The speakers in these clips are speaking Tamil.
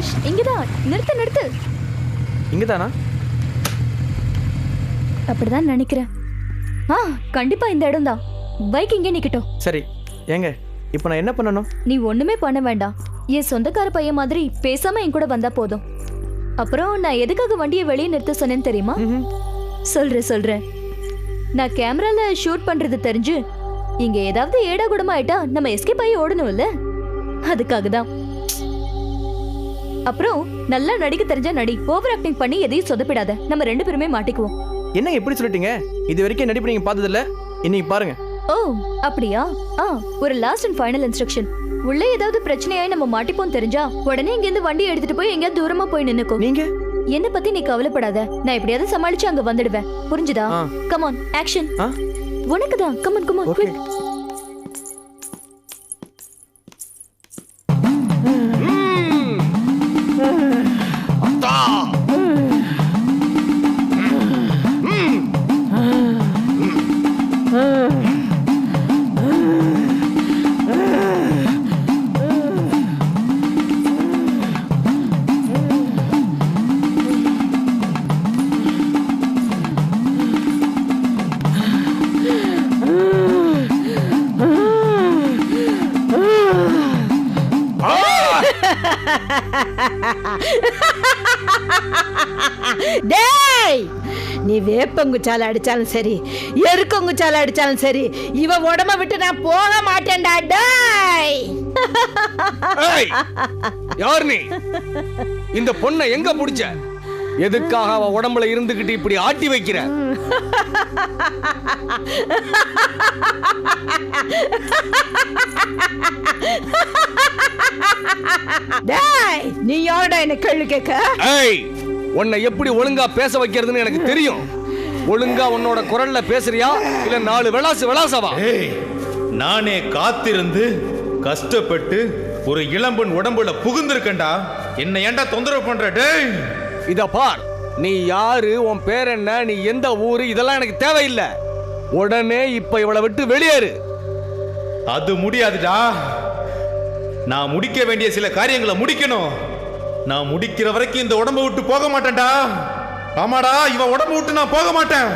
ஆகாஷ் இங்கதான். நிறுத்து நிறுத்து. இங்கதானா? அப்படிதான் நினைக்கிறேன். கண்டிப்பா இந்த இடம் தான். பைக் இங்கே நிக்கட்டும். சரி ஏங்க இப்போ நான் என்ன பண்ணணும்? நீ ஒண்ணுமே பண்ண வேண்டாம். என் சொந்தக்கார பையன் மாதிரி பேசாம என் கூட வந்தா போதும். அப்புறம் நான் எதுக்காக வண்டியை வெளியே நிறுத்த சொன்னேன்னு தெரியுமா? சொல்றேன். நான் கேமரால ஷூட் பண்றது தெரிஞ்சு இங்க ஏதாவது ஏடா கூடமா ஆயிட்டா நம்ம எஸ்கேப் ஆகி ஓடணும்ல, அதுக்காக தான். அப்புறம் நல்லா நடிக்க தெரிஞ்சா நடி. ஓவர் ஆக்டிங் பண்ணி எதையும் சொதப்பிடாத. நம்ம 2 பேருமே மாட்டிக்குவோம். என்ன எப்படி சொல்லிட்டீங்க? இது வரைக்கும் நடிப்பு நீங்க பார்த்தது இல்ல, இன்னைக்கு பாருங்க. ஓ அப்படியா? ஒரு லாஸ்ட் அண்ட் ஃபைனல் இன்ஸ்ட்ரக்ஷன். உள்ள ஏதாவது பிரச்சனையாய் நம்ம மாட்டிப்போம் தெரிஞ்சா உடனே இங்க இருந்து வண்டி எடுத்துட்டு போய் எங்கேயாவது தூரமா போய் நின்னுக்கோ. நீங்க என்ன பத்தி நீ கவலைப்படாத. நான் எப்படியாவது சமாளிச்சு அங்க வந்துடுவேன். புரிஞ்சுதா? Come on action. உனக்கு தான். Come on quick. அத்தா டேய், நீ வேப்பங்குச்சால அடிச்சாலும் சரி, எருக்கங்குச்சால அடிச்சாலும் சரி, இவ உடம்ப விட்டு நான் போக மாட்டேன்டா. டேய், யார் நீ? இந்த பொண்ணை எங்க புடிச்ச? எதுக்காக அவ உடம்புல இருந்துகிட்டு இப்படி ஆட்டி வைக்கிற? டேய், நீ யாரடா என்ன கேள்வி கேட்க? உன்னை எப்படி ஒழுங்கா பேச வைக்கிறதுன்னு எனக்கு தெரியும். ஒழுங்கா உன்னோட குரல்ல பேசுறியா இல்ல 4 விளாசவா? நானே காத்திருந்து கஷ்டப்பட்டு ஒரு இளம்பெண் உடம்புல புகுந்திருக்கேன்டா. என்ன ஏன்டா தொந்தரவு பண்ற? டேய், இத பார், நீ யாரு, உன் பேர் என்ன, நீ எந்த ஊரு, இதெல்லாம் எனக்கு தேவையில்லை. உடனே இப்ப இவளை விட்டு வெளியேறு. அது முடியாதுடா. நான் முடிக்க வேண்டிய சில காரியங்களை முடிக்கணும். நான் முடிக்கிற வரைக்கும் இந்த உடம்பை விட்டு போக மாட்டேன்டா. ஆமாடா, இவ உடம்பை விட்டு நான் போக மாட்டேன்.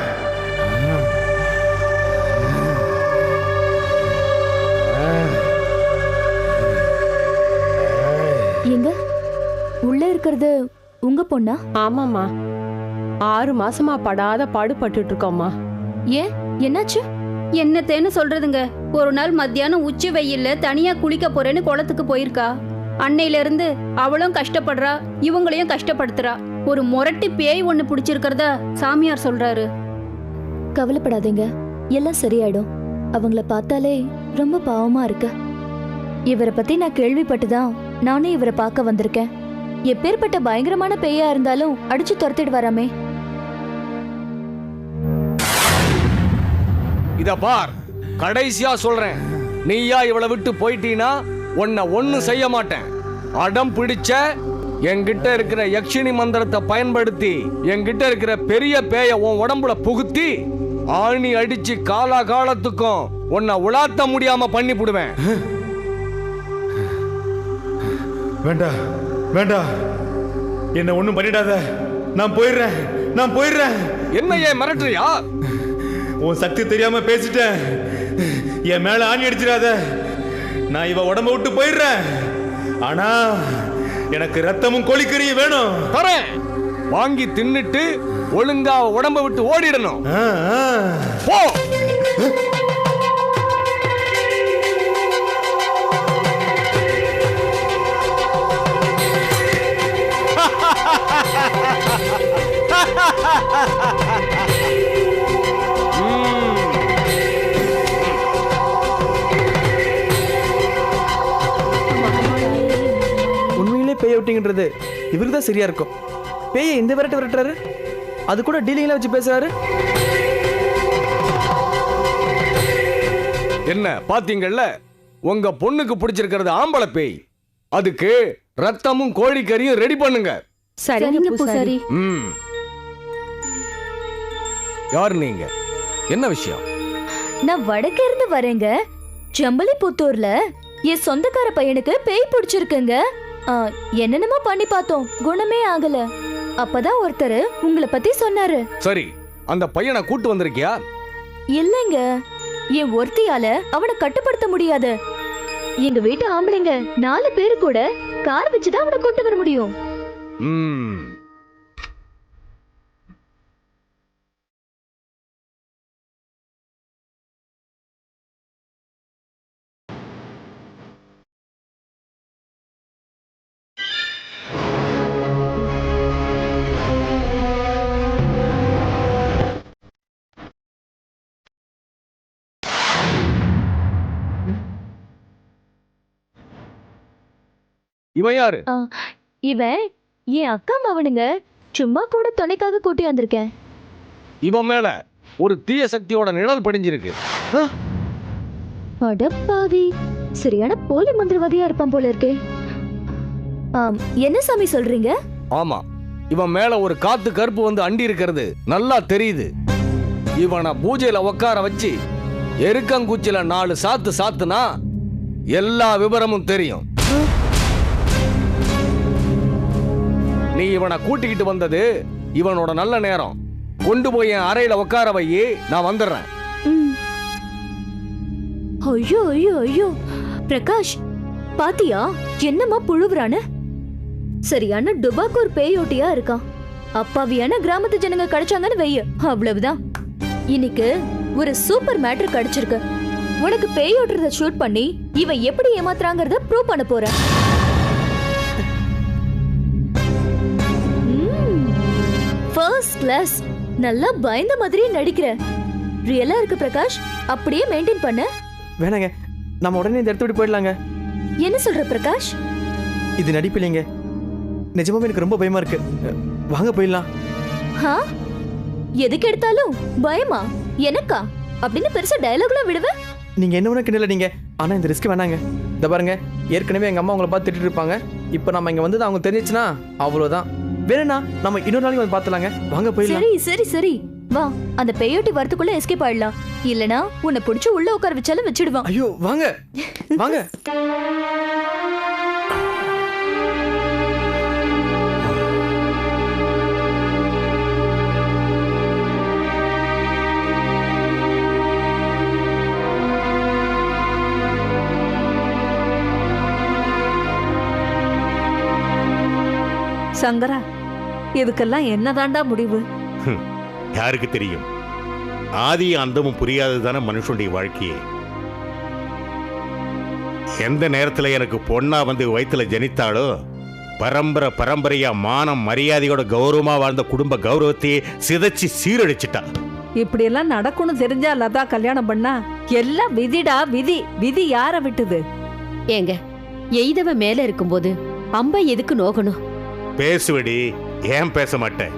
எங்க உள்ள இருக்கிறது உங்க பொண்ணா? ஆமாம்மா, 6 மாசமா படாத பாடுபட்டு இருக்கோம்மா. ஏன், என்னாச்சு? என்னத்தேன்னு சொல்றதுங்க. ஒரு நாள் மத்தியானம் உச்சி வெயில்ல தனியா குளிக்க போறேன்னு குளத்துக்கு போயிருக்கா. அன்னையில இருந்து அவளும் கஷ்டப்படுறா, இவங்களையும் கஷ்டப்படுத்துறா. ஒரு முரட்டு பேய் ஒண்ணு பிடிச்சிருக்கிறதா சாமியார் சொல்றாரு. கவலைப்படாதீங்க, எல்லாம் சரியாயிடும். அவங்கள பார்த்தாலே ரொம்ப பாவமா இருக்கு. இவரை பத்தி நான் கேள்விப்பட்டுதான் நானே இவரை பார்க்க வந்திருக்கேன். எப்பேற்பட்ட பயங்கரமான பேயா இருந்தாலும் அடிச்சு துரத்திட்டு வராமே. இத பார், கடைசியா சொல்றேன், நீயா இவளை விட்டு போயிட்டீனா உன்னை ஒண்ணும் செய்ய மாட்டேன். அடம் பிடிச்ச என்கிட்ட இருக்கிற யக்ஷினி மந்திரத்தை பயன்படுத்தி என்கிட்ட இருக்கிற பெரிய பேய உன் உடம்புல புகுத்தி ஆணி அடிச்சு காலா காலத்துக்கும் உன்னை உலாத்த முடியாம பண்ணி போடுவேன். வேண்டாம் வேண்டாம், என்ன ஒண்ணும் பண்ணிடாத. நான் போயிடுறேன். என்ன ஏன் மிரட்டுறியா? உன் சக்தி தெரியாம பேசிட்டேன். என் மேல ஆணி அடிச்சிடாத. நான் இவ உடம்ப விட்டு போயிடுறேன். ஆனா எனக்கு ரத்தமும் கோழிக்கறியும் வேணும். தரேன். வாங்கி தின்னுட்டு ஒழுங்கா உடம்ப விட்டு ஓடிடணும். போ. உண்மையிலே பேய் அவுட்டிங்கிறது இவருக்கு தான் சரியா இருக்கும். பேயை இந்த விரட்டுறாரு, அது கூட டீலிங்ல வச்சு பேசுறாரு. என்ன பாத்தீங்கல்ல, உங்க பொண்ணுக்கு பிடிச்சிருக்கிறது ஆம்பளை பேய். அதுக்கு ரத்தமும் கோழிக்கறியும் ரெடி பண்ணுங்க. சரிங்க பூசாரி. யார் நீங்க? என்ன விஷயம்? நான் வடக்கே இருந்து வரேங்க. ஜம்பலிபுத்தூர்ல என் சொந்தக்கார பையனுக்கு பேய் பிடிச்சிருக்குங்க. என்னென்னமோ பண்ணி பார்த்தோம், குணமே ஆகல. அப்பதான் ஒருத்தர் உங்களை பத்தி சொன்னாரு. சரி, அந்த பையனை கூட்டு வந்திருக்கியா? இல்லைங்க, என் ஒருத்தியால அவனை கட்டுப்படுத்த முடியாது. எங்க வீட்டு ஆம்பளைங்க 4 பேரு கூட கார் வச்சுதான் அவனை கூட்டு வர முடியும். ம். இவன் யாரு? இவன் என் அக்கா மவனுங்க. சும்மா கூட துணைக்காக கூட்டி வந்திருக்கேன். இவன் மேல ஒரு தீய சக்தியோட நிழல் படிஞ்சிருக்கு. அடப்பாவி, சரியான போலி மந்திரவாதியா இருப்பான் போல இருக்கே. என்ன சாமி சொல்றீங்க? ஆமா, இவன் மேல ஒரு காத்து கருப்பு வந்து அண்டி இருக்கிறது நல்லா தெரியுது. இவனை பூஜையில உட்கார வச்சு எருக்கங்குச்சில 4 சாத்து சாத்துனா எல்லா விவரமும் தெரியும். நீ இவனை கூட்டிக்கிட்டு வந்தது இவனோட நல்ல நேரம். கொண்டு போய் என் அறையில உட்கார வை, நான் வந்துடுறேன். ஐயோ ஐயோ ஐயோ, பிரகாஷ் பாத்தியா என்னமா புழுவுறானு? சரியான டுபாக்கூர் பேயோட்டியா இருக்கான். அப்பாவியான கிராமத்து ஜனங்க கிடைச்சாங்கன்னு வெய்ய, அவ்வளவுதான். இன்னைக்கு ஒரு சூப்பர் மேட்டர் கிடைச்சிருக்கு. உனக்கு பேயோட்டுறத ஷூட் பண்ணி இவன் எப்படி ஏமாத்துறாங்கறத ப்ரூவ் பண்ண போறேன். First class. நல்லா பயந்த மாதிரி நடிக்கிற. ரியலா இருக்கு பிரகாஷ், அப்படியே மெயின்டைன் பண்ண. வேணாங்க, நம்ம உடனே இந்த இடத்த விட்டு போயிடலாங்க. என்ன சொல்ற பிரகாஷ்? இது நடிப்பில்லைங்க, நிஜமாவே எனக்கு ரொம்ப பயமா இருக்கு. வாங்க போயிடலாம். எதுக்கு எடுத்தாலும் பயமா எனக்கா அப்படின்னு பெருசா டயலாக்லாம் விடுவ. நீங்க என்ன வேணா கிண்டல நீங்க, ஆனா இந்த ரிஸ்க் வேணாங்க. இந்த பாருங்க, ஏற்கனவே எங்க அம்மா உங்களை பார்த்து திட்டிட்டு இருப்பாங்க. இப்போ நம்ம இங்க வந்து அவங்க தெரிஞ்சிச்சுன்னா அவ்வளவுதான். வேணும்னா நம்ம இன்னொரு நாளைக்கு வந்து பார்த்துலாங்க. வாங்க போயிடலாம். சரி சரி சரி, வா. அந்த பேயோட்டி வரதுக்குள்ள எஸ்கேப் ஆயிடலாம். இல்லனா உன்னை பிடிச்சு உள்ள உட்கார வச்சாலும் வச்சிடுவான். ஐயோ வாங்க வாங்க. சங்கரா, இதுக்கெல்லாம் என்னதாண்டா முடிவு? யாருக்கு தெரியும்? ஆதி அந்தமும் புரியாததான மனுஷனுடைய வாழ்க்கையே. எந்த நேரத்துல எனக்கு பொண்ணா வந்து வயிற்றுல ஜனித்தாளோ, பரம்பரையா மானம் மரியாதையோட கௌரவமா வாழ்ந்த குடும்ப கௌரவத்தையே சிதைச்சு சீரழிச்சிட்டா. இப்படி எல்லாம் நடக்கும்னு தெரிஞ்சா லதா கல்யாணம் பண்ணா? எல்லாம் விதிடா, விதி. விதி யார விட்டுது? ஏங்க, எய்தவ மேல இருக்கும்போது அம்பை எதுக்கு நோகணும்? பேசுவடி, ஏன் பேச மாட்டேன்?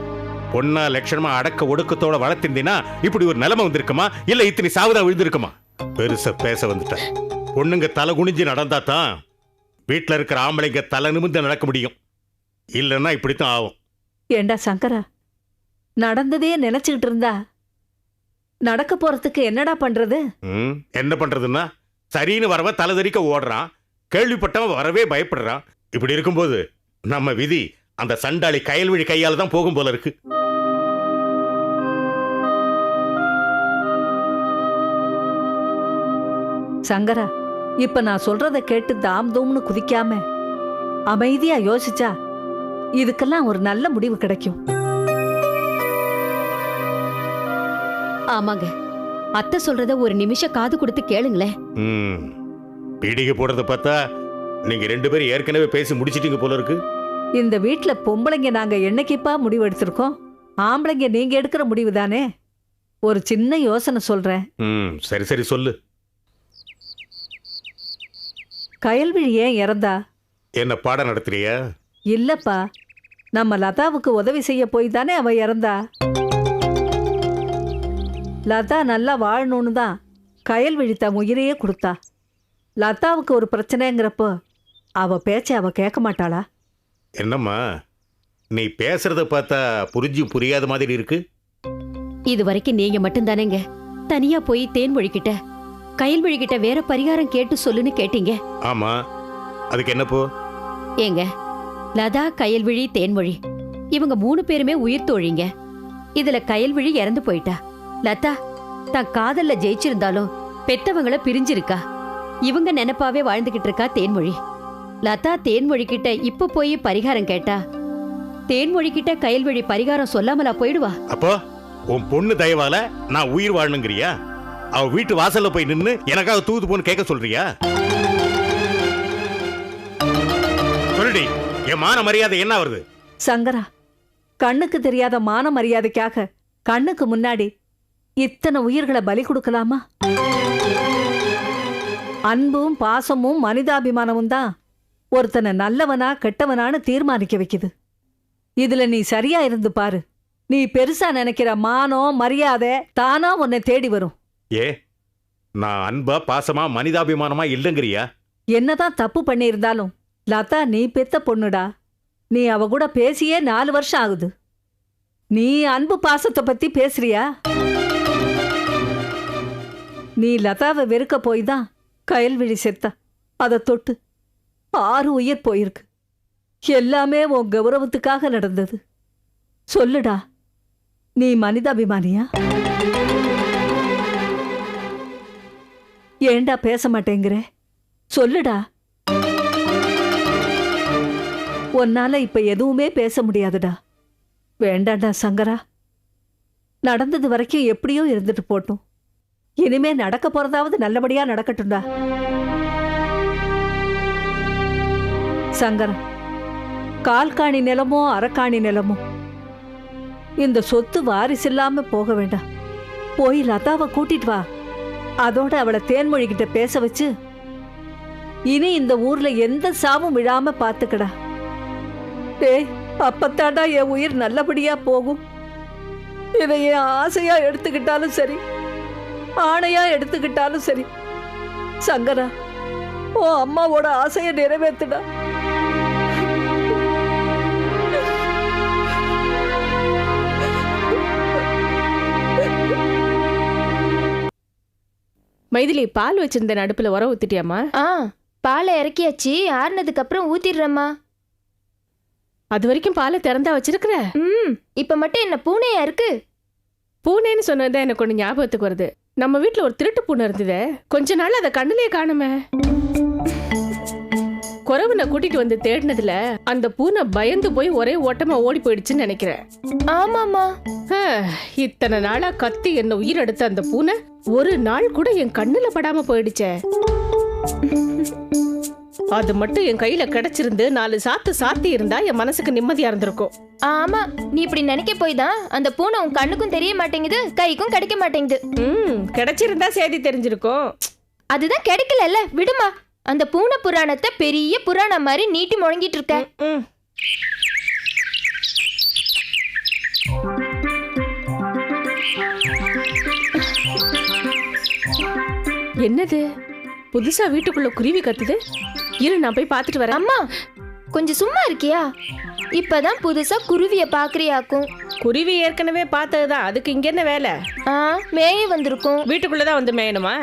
பொண்ணா லட்சணமா அடக்க ஒடுக்கத்தோட வளர்த்திருந்தீனா இப்படி ஒரு நிலைமை வந்திருக்குமா? இல்ல இத்தனை சாவுதா விழுந்திருக்குமா? பெருசா பேச வந்துட்டேன். பொண்ணுங்க தலை குனிஞ்சு நடந்தா தான் வீட்டுல இருக்கிற ஆம்பளைங்க தலை நிமிர்ந்து நடக்க முடியும். இல்லைன்னா இப்படித்தான் ஆகும். ஏண்டா சங்கரா, நடந்ததே நினைச்சுக்கிட்டு இருந்தா நடக்க போறதுக்கு என்னடா பண்றது? என்ன பண்றதுன்னா, சரின்னு வரவன் தலைதறிக்க ஓடுறான், கேள்விப்பட்டவன் வரவே பயப்படுறான். இப்படி இருக்கும்போது நம்ம விதி அந்த சண்டாளி கயல்வழி கையால தான் போகும் போல இருக்கு. சங்கரா, இப்ப நான் சொல்றத கேட்டு தாம் தூம்னு குதிக்காம அமைதியா யோசிச்சா இதுக்கெல்லாம் ஒரு நல்ல முடிவு கிடைக்கும். ஆமாங்க, அத்தை சொல்றத ஒரு நிமிஷம் காது கொடுத்து கேளுங்களேன். பீடிகை போடுறத பார்த்தா நீங்க 2 பேரும் ஏற்கனவே பேசி முடிச்சிட்டீங்க போல இருக்கு. இந்த வீட்டுல பொம்பளைங்க நாங்க என்னைக்குப்பா முடிவு எடுத்திருக்கோம்? ஆம்பளைங்க நீங்க எடுக்கிற முடிவு தானே. ஒரு சின்ன யோசனை சொல்றேன். சரி சரி சொல்லு. கயல்விழி ஏன் இறந்தா? என்ன பாடம் நடத்துறியா? இல்லப்பா, நம்ம லதாவுக்கு உதவி செய்ய போய் தானே அவ இறந்தா. லதா நல்லா வாழணும்னு தான் கயல்விழி தன் உயிரையே கொடுத்தா. லதாவுக்கு ஒரு பிரச்சனைங்கிறப்போ அவ பேச்ச அவ கேட்க மாட்டாளா? என்னம்மா நீ பேசுறத பார்த்தா புரிஞ்சும் புரியாத மாதிரி இருக்கு. இது வரைக்கும் நீங்க மட்டும் தானேங்க தனியா போய் தேன்மொழிக்கிட்ட கயல்வழிக்கிட்ட வேற பரிகாரம் கேட்டு சொல்லுன்னு கேட்டீங்க. ஆமா, அதுக்கு என்ன போ? ஏங்க, லதா, கயல்விழி, தேன்மொழி இவங்க 3 பேருமே உயிர் தோழிங்க. இதுல கயல்விழி இறந்து போயிட்டா. லதா தான் காதல்ல ஜெயிச்சிருந்தாலும் பெத்தவங்கள பிரிஞ்சிருக்கா. இவங்க நினைப்பாவே வாழ்ந்துகிட்டு இருக்கா தேன்மொழி. லதா தேன்மொழி கிட்ட இப்ப போய் பரிகாரம் கேட்டா தேன்மொழி கிட்ட கயல்விழி பரிகாரம் சொல்லாமலா போயிடுவா? அப்போ உன் பொண்ணு தயவால நான் உயிர் வாழணுங்கிறியா? அவ வீட்டு வாசல்ல போய் நின்னு எனக்காக தூது போன்னு கேட்க சொல்றியா? சொல்லுடி, என் மான மரியாதை என்ன வருது? சங்கரா, கண்ணுக்கு தெரியாத மான மரியாதைக்காக கண்ணுக்கு முன்னாடி இத்தனை உயிர்களை பலி கொடுக்கலாமா? அன்பும் பாசமும் மனிதாபிமானமும் தான் ஒருத்தனை நல்லவனா கெட்டவனான்னு தீர்மானிக்க வைக்குது. இதுல நீ சரியா இருந்து பாரு. நீ பெருசா நினைக்கிற மானம் மரியாதை தானா உன்னை தேடி வரும். ஏ, நான் அன்பா பாசமா மனிதாபிமானமா இல்லைங்கிறியா? என்னதான் தப்பு பண்ணியிருந்தாலும் லதா நீ பெத்த பொண்ணுடா. நீ அவ கூட பேசியே 4 வருஷம் ஆகுது. நீ அன்பு பாசத்தை பத்தி பேசுறியா? நீ லதாவை வெறுக்க போய் தான் கயல்விழி செத்தா. அதை தொட்டு 6 உயிர் போயிருக்கு. எல்லாமே உன் கௌரவத்துக்காக நடந்தது. சொல்லுடா, நீ மனிதாபிமானியா? ஏண்டா பேச மாட்டேங்கிற? சொல்லுடா. உன்னால இப்ப எதுவுமே பேச முடியாதுடா. வேண்டாண்டா சங்கரா. நடந்தது வரைக்கும் எப்படியோ இருந்துட்டு போட்டும். இனிமே நடக்க போறதாவது நல்லபடியா நடக்கட்டும்டா. சங்கரா, கால்காணி நிலமோ அரக்காணி நிலமோ இந்த சொத்து வாரிசில்லாம போக வேண்டாம். போய் லதாவை கூட்டிட்டு வா. அதோட அவளை தேன்மொழி கிட்ட பேச வச்சு இனி இந்த ஊர்ல எந்த சாவும் விழாம பாத்துக்கடா. டேய், அப்பத்தாண்டா என் உயிர் நல்லபடியா போகும். இதை என் ஆசையா எடுத்துக்கிட்டாலும் சரி, ஆணையா எடுத்துக்கிட்டாலும் சரி. சங்கரா, ஓ அம்மாவோட ஆசையை நிறைவேத்துடா. மைதிலி, பால் வச்சிருந்த அடுப்புல உர ஊத்திட்டியாமா? பாலை இறக்கியாச்சு. ஆறுனதுக்கு அப்புறம் ஊத்திடுறேம்மா. அது வரைக்கும் பாலை திறந்தா வச்சிருக்கிற? இப்ப மட்டும் என்ன பூனையா இருக்கு? பூனைன்னு சொன்னதுதான் எனக்கு ஒண்ணு ஞாபகத்துக்கு வருது. நம்ம வீட்டுல ஒரு திருட்டு பூனை இருந்ததே, கொஞ்ச நாள் அதை கண்ணுலயே காணுமே. குறவனை கூட்டிட்டு வந்து தேடினதுல அந்த பூனை பயந்து போய் ஒரே ஓட்டமா ஓடி போயிடுச்சுன்னு நினைக்கிறேன். ஆமாமா. இத்தனை நாளா கத்தி என்ன உயிர் எடுத்த அந்த பூனை ஒரு நாள் கூட என் கண்ணுல படாம போயிடுச்சே. அது மட்டும் என் கையில கிடைச்சிருந்து 4 சாத்து சாத்தி இருந்தா என் மனசுக்கு நிம்மதியா இருந்திருக்கும். ஆமா, நீ இப்படி நினைக்க போய் தான் அந்த பூனை உன் கண்ணுக்கும் தெரிய மாட்டேங்குது, கைக்கும் கிடைக்க மாட்டேங்குது. கிடைச்சிருந்தா செய்தி தெரிஞ்சிருக்கும். அதுதான் கிடைக்கல. விடுமா. அந்த பூனை புராணத்தை பெரிய புராணம் மாதிரி நீட்டி முழங்கிட்டு இருக்க. என்னது புதுசா வீட்டுக்குள்ள குருவி கத்துது? இரு, நான் போய் பார்த்துட்டு வரேன். அம்மா, கொஞ்சம் சும்மா இருக்கியா? இப்பதான் புதுசா குருவிய பாக்குறியாக்கும். குருவி ஏற்கனவே பார்த்ததுதான், அதுக்கு இங்க என்ன வேலை? மேய வந்திருக்கும். வீட்டுக்குள்ளதான் வந்து மேயணுமா?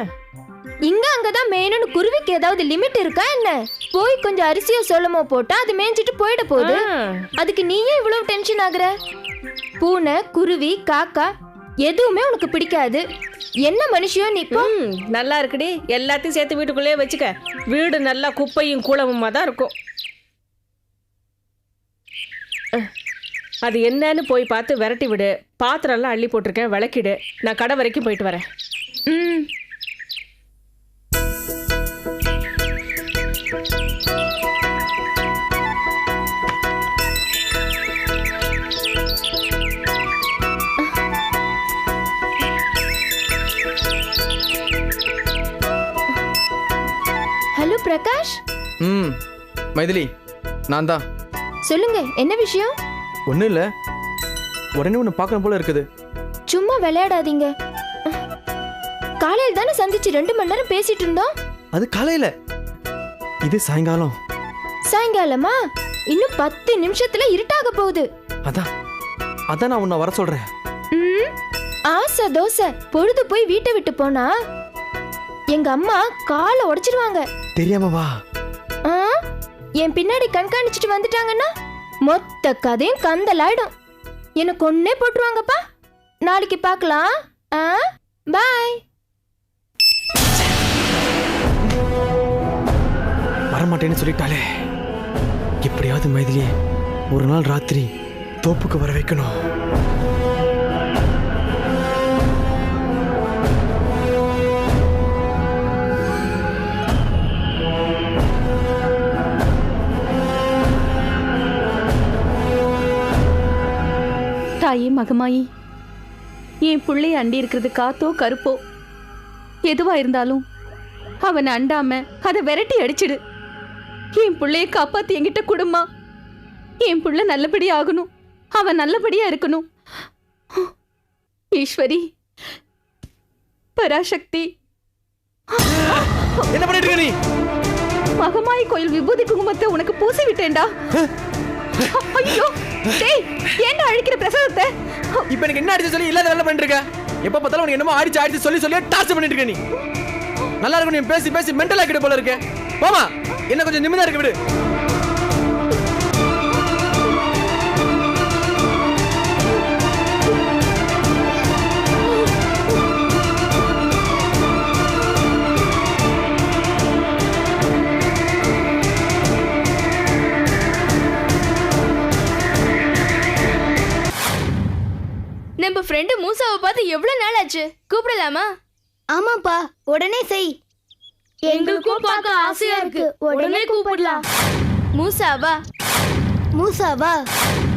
இங்க அங்கதான் மேயணும்னு குருவிக்கு ஏதாவது லிமிட் இருக்கா என்ன? போய் கொஞ்சம் அரிசியோ சோளமோ போட்டா அது மேய்ஞ்சிட்டு போயிட போகுது. அதுக்கு நீயே இவ்வளவு டென்ஷன் ஆகுற? பூனை, குருவி, காக்கா எதுவுமே உனக்கு பிடிக்காது. என்ன மனுஷியோ நீ? நல்லா இருக்குடி, எல்லாத்தையும் சேர்த்து வீட்டுக்குள்ளேயே வச்சுக்க. வீடு நல்லா குப்பையும் கூலமுமா தான் இருக்கும். அது என்னன்னு போய் பார்த்து விரட்டி விடு. பாத்திரம் எல்லாம் அள்ளி போட்டிருக்கேன், விளக்கிடு. நான் கடை வரைக்கும் போயிட்டு வரேன். ஹலோ பிரகாஷ். மைதிலி, நான் தான். சொல்லுங்க, என்ன விஷயம்? ஒன்றும் இல்லை, உடனே ஒன்று பார்க்கணும் போல இருக்குது. சும்மா விளையாடாதீங்க. காலையில் தானே சந்திச்சு 2 மணி நேரம் பேசிட்டு இருந்தோம். அது காலையில், இது சாயங்காலம். சாயங்காலமா? இன்னும் 10 நிமிஷத்துல இருட்டாக போகுது. அதான் நான் உன்னை வர சொல்றேன். ஆசை தோசை பொழுது போய் வீட்டை விட்டு போனா எங்க அம்மா காலை உடைச்சிருவாங்க. தெரியாம வா. என் பின்னாடி கண்காணிச்சுட்டு வந்துட்டாங்கன்னா மொத்த கதையும் கந்தலாயிடும். எனக்கு ஒன்னே போட்டுருவாங்கப்பா. நாளைக்கு பார்க்கலாம். பாய். வரமாட்டேன்னு சொல்லிட்டாலே, எப்படியாவது மைதிலியே ஒரு நாள் ராத்திரி தோப்புக்கு வர வைக்கணும். தாயே மகமாயி, என் பிள்ளைய அண்டி இருக்கிறது காத்தோ கருப்போ எதுவா இருந்தாலும் அவனை அண்டாம அதை விரட்டி அடிச்சிடு. என் பிள்ளைய காப்பாத்தி என்கிட்ட கொடுமா. என் பிள்ளை நல்லபடியா ஆகணும், அவன் நல்லபடியா இருக்கணும். ஈஸ்வரி, பராசக்தி. என்ன பண்ணிட்டு இருக்க நீ? மகமாயி கோயில் விபூதி குங்குமத்தை உனக்கு பூசி விட்டேன்டா. ஐயோ டேய், ஏன்டா அழிக்கிற பிரசாதத்தை? இப்ப எனக்கு என்ன அடிச்சு சொல்லி இல்லாத வேலை பண்ணிட்டு இருக்க? எப்ப பார்த்தாலும் உனக்கு என்னமோ அடிச்சு சொல்லி சொல்லி டார்ச்சர் பண்ணிட்டு இருக்க நீ. நல்லா இருக்கும், நீ பேசி பேசி மென்டல் ஆக்கிட்டு போல இருக்கு. போமா, என்ன கொஞ்சம் நிம்மதியா இருக்க விடு. நம்ம ஃப்ரெண்டு மூசாவை பார்த்து எவ்வளவு நாள் ஆச்சு? கூப்பிடலாமா? ஆமாப்பா, உடனே செய். எங்களுக்கும் பார்க்க ஆசையா இருக்கு. உடனே கூப்பிடலாம். மூசாவா மூசாவா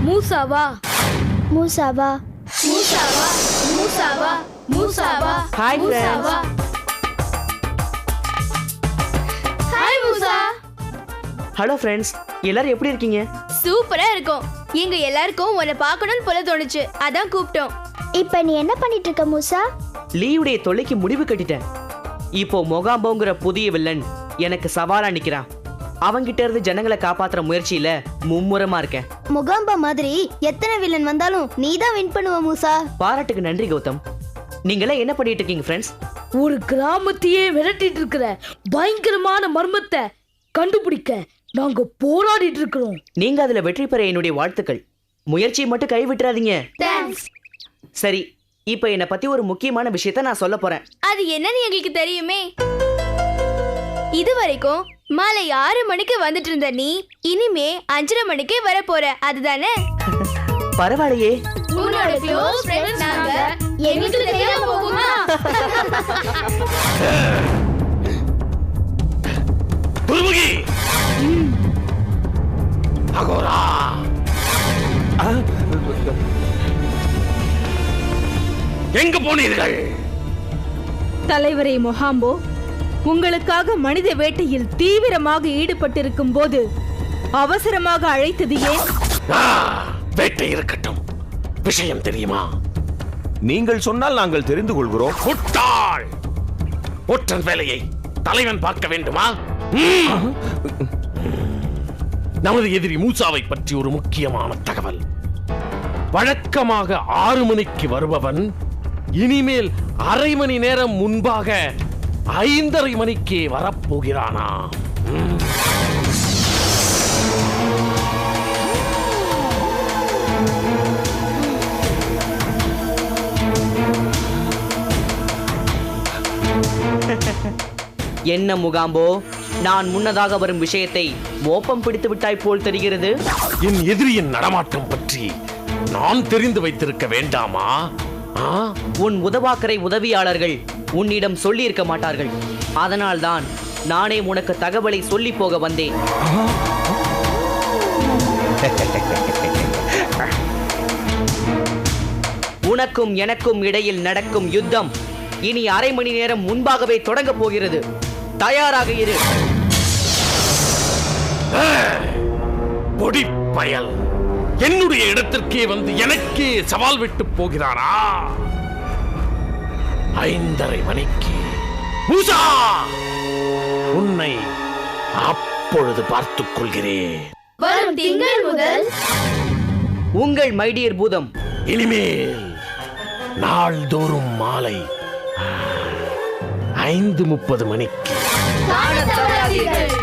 மூசாவா மூசாவா மூசாவா மூசாவா மூசாவா. ஹாய் மூசாவா. ஹாய் மூசா. ஹலோ ஃப்ரெண்ட்ஸ், எல்லாரும் எப்படி இருக்கீங்க? சூப்பரா இருக்கும். எங்க எல்லாருக்கும் உன்னை பார்க்கணும்னு போல தோணுச்சு, அதான் கூப்பிட்டோம். இப்ப நீ என்ன பண்ணிட்டு இருக்க மூசா? லீவுடைய தொல்லைக்கு முடிவு கட்டிட்டேன். இப்போ மொகாம்போங்கிற புதிய வில்லன் எனக்கு சவாலா நிக்கிறான். அவங்கிட்ட இருந்து ஜனங்களை காப்பாத்துற முயற்சியில மும்முரமா இருக்கேன். முகாம்பா மாதிரி எத்தனை வில்லன் வந்தாலும் நீ தான் வின் பண்ணுவ மூசா. பாராட்டுக்கு நன்றி கௌதம். நீங்களாம் என்ன பண்ணிட்டு இருக்கீங்க ஃப்ரெண்ட்ஸ்? ஒரு கிராமத்தையே விரட்டிட்டு இருக்கிற பயங்கரமான மர்மத்தை கண்டுபிடிக்க நாங்க போராடிட்டு இருக்கிறோம். நீங்க அதுல வெற்றி பெற என்னுடைய வாழ்த்துக்கள். முயற்சியை மட்டும் கைவிட்டுறாதீங்க. சரி, இப்ப என்னை பத்தி ஒரு முக்கியமான விஷயத்த நான் சொல்ல போறேன். அது என்னன்னு எங்களுக்கு தெரியுமே. இது வரைக்கும் மாலை 6 மணிக்கு வந்துட்டு இருந்த நீ இனிமே 5:30 மணிக்கு வர போற, அதுதானே? பரவாயில்லையே. உன்னோட க்ளோஸ் ஃப்ரெண்ட்ஸ் நாங்க, எங்களுக்கு தெரியாம போகுமா? துருமுகி அகோரா. எங்க போனீர்கள்? தலைவரே மொஹாம்போ, உங்களுக்காக மனித வேட்டையில் தீவிரமாக ஈடுபட்டிருக்கும் போது அவசரமாக அழைத்தது ஏன்? வேட்டை இருக்கட்டும், விஷயம் தெரியுமா? நீங்கள் சொன்னால் நாங்கள் தெரிந்து கொள்கிறோம். முட்டாள்! ஒற்றன் வேலையை தலைவன் பார்க்க வேண்டுமா? நமது எதிரி மூசாவை பற்றி ஒரு முக்கியமான தகவல். வழக்கமாக 6 மணிக்கு வருபவன் இனிமேல் அரை மணி நேரம் முன்பாக 5:30 மணிக்கே வரப்போகிறானா? என்ன முகாம்போ, நான் முன்னதாக வரும் விஷயத்தை மோப்பம் பிடித்து விட்டாய் போல் தெரிகிறது. என் எதிரியின் நடமாட்டம் பற்றி நான் தெரிந்து வைத்திருக்க வேண்டாமா? உன் உதவாக்கரை உதவியாளர்கள் உன்னிடம் சொல்லி இருக்க மாட்டார்கள். அதனால்தான் நானே உனக்கு தகவலை சொல்லி போக வந்தேன். உனக்கும் எனக்கும் இடையில் நடக்கும் யுத்தம் இனி அரை மணி நேரம் முன்பாகவே தொடங்க போகிறது. தயாராக இரு. பொடிப்பயல் என்னுடைய இடத்திற்கே வந்து எனக்கே சவால் விட்டு போகிறானா? 5:30 மணிக்கு மூசா, உன்னை அப்பொழுது பார்த்துக் கொள்கிறேன். வரும் திங்கள் முதல் உங்கள் மைடியர் பூதம் இனிமேல் நாள்தோறும் மாலை 5:30 மணிக்கு காணத் தவறாதீர்கள்.